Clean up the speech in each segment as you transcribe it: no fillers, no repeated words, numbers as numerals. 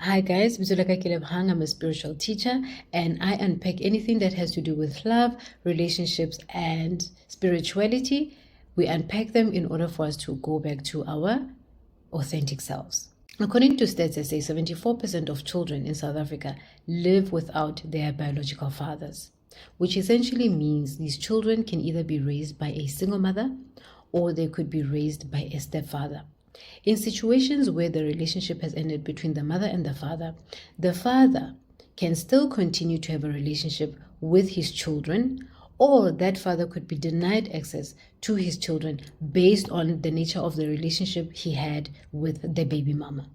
Hi guys, Bizolaka Kilebhang. I'm a spiritual teacher and I unpack anything that has to do with love, relationships, and spirituality. We unpack them in order for us to go back to our authentic selves. According to stats that say 74% of children in South Africa live without their biological fathers, which essentially means these children can either be raised by a single mother or they could be raised by a stepfather. In situations where the relationship has ended between the mother and the father can still continue to have a relationship with his children, or that father could be denied access to his children based on the nature of the relationship he had with the baby mama.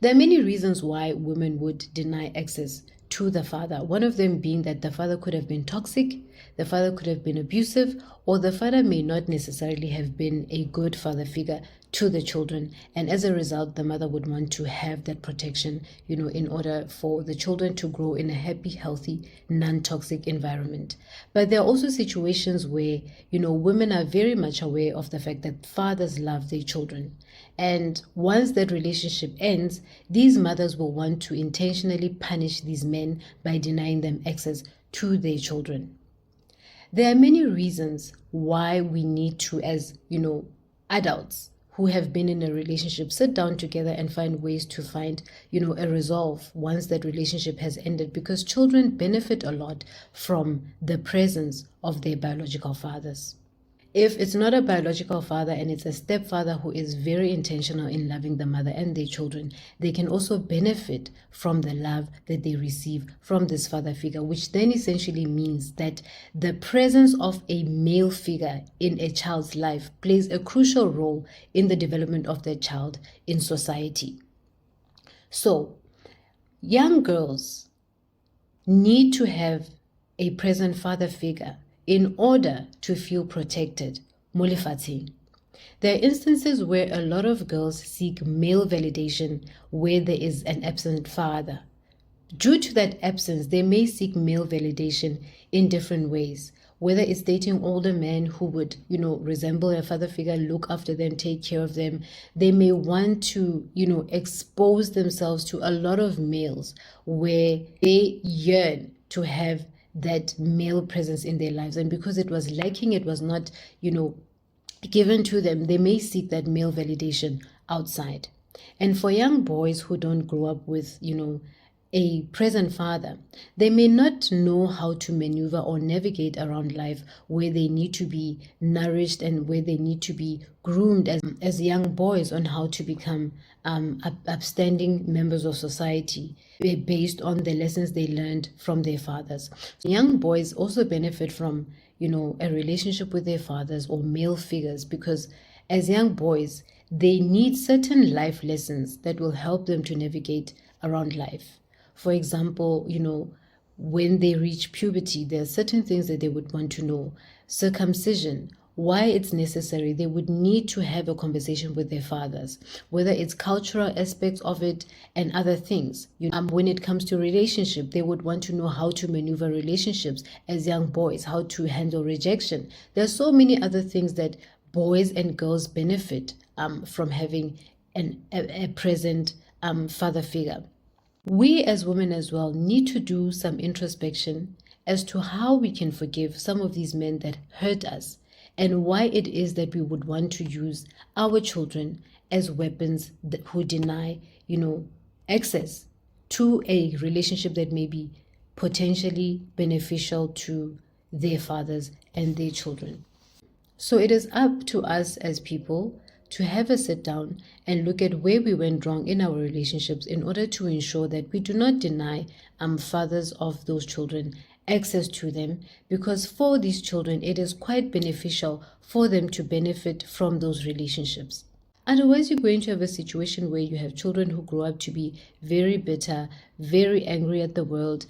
There are many reasons why women would deny access to the father. One of them being that the father could have been toxic, the father could have been abusive, or the father may not necessarily have been a good father figure to the children. And as a result, the mother would want to have that protection, in order for the children to grow in a happy, healthy, non-toxic environment. But there are also situations where, women are very much aware of the fact that fathers love their children. And once that relationship ends, these mothers will want to intentionally punish these men by denying them access to their children. There are many reasons why we need to, as adults who have been in a relationship, sit down together and find ways to find, a resolve once that relationship has ended, because children benefit a lot from the presence of their biological fathers. If it's not a biological father and it's a stepfather who is very intentional in loving the mother and their children, they can also benefit from the love that they receive from this father figure, which then essentially means that the presence of a male figure in a child's life plays a crucial role in the development of that child in society. So, young girls need to have a present father figure in order to feel protected. Mulifating. There are instances where a lot of girls seek male validation where there is an absent father. Due to that absence, they may seek male validation in different ways, whether it's dating older men who would, resemble a father figure, look after them, take care of them. They may want to, expose themselves to a lot of males where they yearn to have that male presence in their lives, and because it was lacking, it was not given to them, they may seek that male validation outside. And for young boys who don't grow up with a present father, they may not know how to maneuver or navigate around life where they need to be nourished and where they need to be groomed as young boys on how to become upstanding members of society based on the lessons they learned from their fathers. So young boys also benefit from a relationship with their fathers or male figures, because as young boys they need certain life lessons that will help them to navigate around life. For example, when they reach puberty, there are certain things that they would want to know. Circumcision, why it's necessary. They would need to have a conversation with their fathers, whether it's cultural aspects of it and other things. When it comes to relationship, they would want to know how to maneuver relationships as young boys, how to handle rejection. There are so many other things that boys and girls benefit from having a present father figure. We as women as well need to do some introspection as to how we can forgive some of these men that hurt us, and why it is that we would want to use our children as weapons who deny, access to a relationship that may be potentially beneficial to their fathers and their children. So it is up to us as people to have a sit down and look at where we went wrong in our relationships in order to ensure that we do not deny fathers of those children access to them, because for these children it is quite beneficial for them to benefit from those relationships. Otherwise, you're going to have a situation where you have children who grow up to be very bitter, very angry at the world,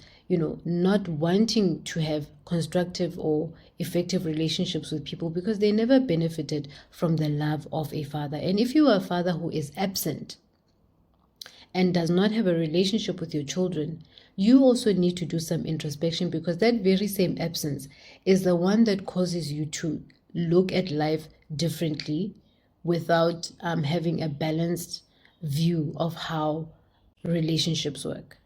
not wanting to have constructive or effective relationships with people because they never benefited from the love of a father. And if you are a father who is absent and does not have a relationship with your children, you also need to do some introspection, because that very same absence is the one that causes you to look at life differently without having a balanced view of how relationships work.